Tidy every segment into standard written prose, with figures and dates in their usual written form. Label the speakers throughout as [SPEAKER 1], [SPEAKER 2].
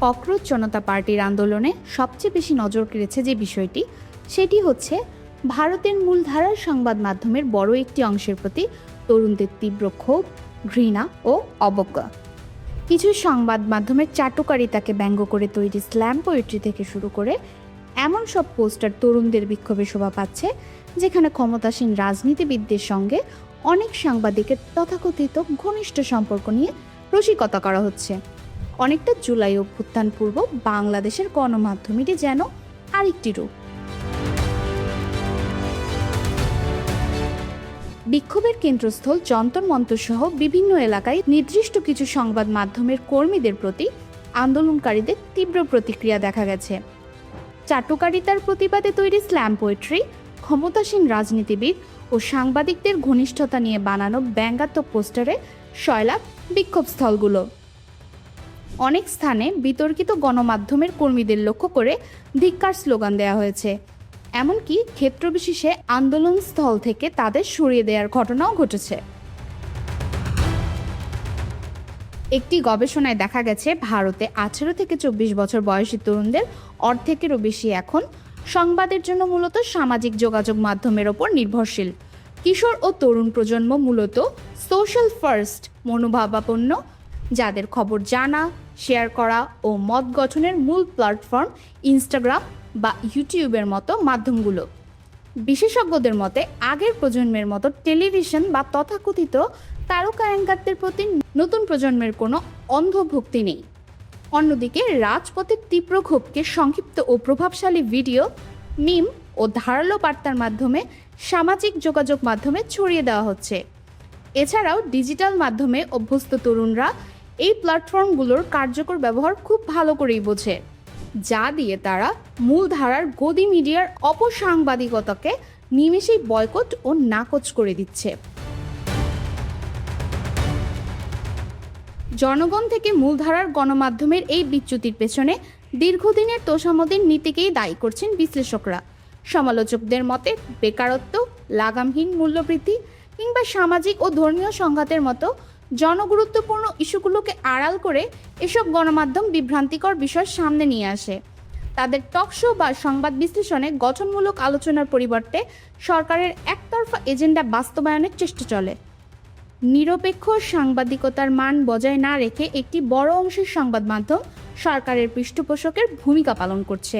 [SPEAKER 1] Cockroach জনতা পার্টির আন্দোলনে সবচেয়ে বেশি নজর কেড়েছে যে বিষয়টি, সেটি হচ্ছে ভারতের মূলধারার সংবাদ মাধ্যমের বড় একটি অংশের প্রতি তরুণদের তীব্র ক্ষোভ, ঘৃণা ও অবজ্ঞা। কিছু সংবাদ মাধ্যমের চাটুকারিতাকে ব্যঙ্গ করে তৈরি স্ল্যাম পোয়েট্রি থেকে শুরু করে এমন সব পোস্টার তরুণদের বিক্ষোভে শোভা পাচ্ছে, যেখানে ক্ষমতাসীন রাজনীতিবিদদের সঙ্গে অনেক সাংবাদিকের তথাকথিত ঘনিষ্ঠ সম্পর্ক নিয়ে রসিকতা করা হচ্ছে। অনেকটা জুলাই অভ্যুত্থান পূর্ব বাংলাদেশের গণমাধ্যমেরই যেন আরেকটি রূপ। বিক্ষোভের কেন্দ্রস্থল যন্তর মন্তর সহ বিভিন্ন এলাকায় নির্দিষ্ট কিছু সংবাদ মাধ্যমের কর্মীদের প্রতি আন্দোলনকারীদের তীব্র প্রতিক্রিয়া দেখা গেছে। চাটুকারিতার প্রতিবাদে তৈরি স্ল্যাম পোয়েট্রি, ক্ষমতাসীন রাজনীতিবিদ ও সাংবাদিকদের ঘনিষ্ঠতা নিয়ে বানানো ব্যঙ্গাত্মক পোস্টারে সয়লাব বিক্ষোভস্থলগুলো। অনেক স্থানে বিতর্কিত গণমাধ্যমের কর্মীদের লক্ষ্য করে ধিক্কার স্লোগান দেওয়া হয়েছে। এমনকি ক্ষেত্রবিশেষে আন্দোলনস্থল থেকে তাদের সরিয়ে দেওয়ার ঘটনাও ঘটেছে। একটি গবেষণায় দেখা গেছে, ভারতে 18 থেকে 24 বছর বয়সী তরুণদের অর্ধেকেরও বেশি এখন সংবাদের জন্য মূলত সামাজিক যোগাযোগ মাধ্যমের ওপর নির্ভরশীল। কিশোর ও তরুণ প্রজন্ম মূলত সোশ্যাল ফার্স্ট মনোভাবাপন্ন, যাদের খবর জানা, শেয়ার করা ও মত গঠনের মূল প্ল্যাটফর্ম ইনস্টাগ্রাম বা ইউটিউবের মতো মাধ্যমগুলো। বিশেষজ্ঞদের মতে আগের প্রজন্মের মতো টেলিভিশন বা তথাকথিত তারকা অ্যাঙ্কারদের প্রতি নতুন প্রজন্মের কোনো অন্ধভক্তি নেই। অন্যদিকে রাজপথের তীব্র ক্ষোভকে সংক্ষিপ্ত ও প্রভাবশালী ভিডিও, মিম ও ধারালো বার্তার মাধ্যমে সামাজিক যোগাযোগ মাধ্যমে ছড়িয়ে দেওয়া হচ্ছে। এছাড়াও ডিজিটাল মাধ্যমে অভ্যস্ত তরুণরা এই প্ল্যাটফর্মগুলোর কার্যকর ব্যবহার খুব ভালো করেই বোঝে, যা দিয়ে তারা মূলধারার গদি মিডিয়ার অপসাংবাদিকতাকে নিমেষেই বয়কট ও নাকচ করে দিচ্ছে। জনগণ থেকে মূলধারার গণমাধ্যমের এই বিচ্যুতির পেছনে দীর্ঘদিনের তোষামোদের নীতিকেই দায়ী করছেন বিশ্লেষকরা। সমালোচকদের মতে বেকারত্ব, লাগামহীন মূল্যবৃদ্ধি কিংবা সামাজিক ও ধর্মীয় সংঘাতের মতো জনগুরুত্বপূর্ণ ইস্যুগুলোকে আড়াল করে এসব গণমাধ্যম বিভ্রান্তিকর বিষয় সামনে নিয়ে আসে। তাদের টকশো বা সংবাদ বিশ্লেষণে গঠনমূলক আলোচনার পরিবর্তে সরকারের একতরফা এজেন্ডা বাস্তবায়নের চেষ্টা চলে। নিরপেক্ষ সাংবাদিকতার মান বজায় না রেখে একটি বড় অংশের সংবাদ মাধ্যম সরকারের পৃষ্ঠপোষকের ভূমিকা পালন করছে।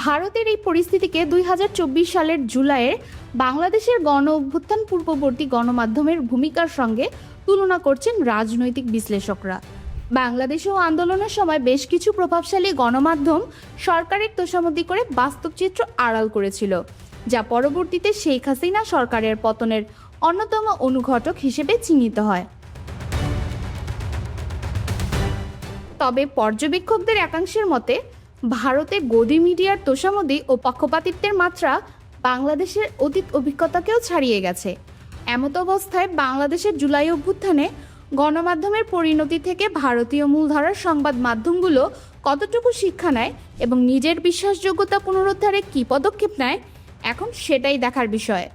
[SPEAKER 1] ভারতের এই পরিস্থিতিকে 2024 সালের জুলাইয়ের বাংলাদেশের গণ অভ্যুত্থান পূর্ববর্তী গণমাধ্যমের ভূমিকার সঙ্গে তুলনা করছেন রাজনৈতিক বিশ্লেষকরা। বাংলাদেশেও আন্দোলনের সময় বেশ কিছু প্রভাবশালী গণমাধ্যম সরকারের তোষামোদি করে বাস্তব চিত্র আড়াল করেছিল, যা পরবর্তীতে শেখ হাসিনা সরকারের পতনের অন্যতম অনুঘটক হিসেবে চিহ্নিত হয়। তবে পর্যবেক্ষকদের একাংশের মতে ভারতে গদি মিডিয়ার তোষামোদি ও পক্ষপাতিত্বের মাত্রা বাংলাদেশের অতীত অভিজ্ঞতাকেও ছাড়িয়ে গেছে। এমত অবস্থায় বাংলাদেশের জুলাই অভ্যুত্থানে গণমাধ্যমের পরিণতি থেকে ভারতীয় মূলধারার সংবাদ মাধ্যমগুলো কতটুকু শিক্ষা নেয় এবং নিজের বিশ্বাসযোগ্যতা পুনরুদ্ধারে কী পদক্ষেপ নেয়, এখন সেটাই দেখার বিষয়।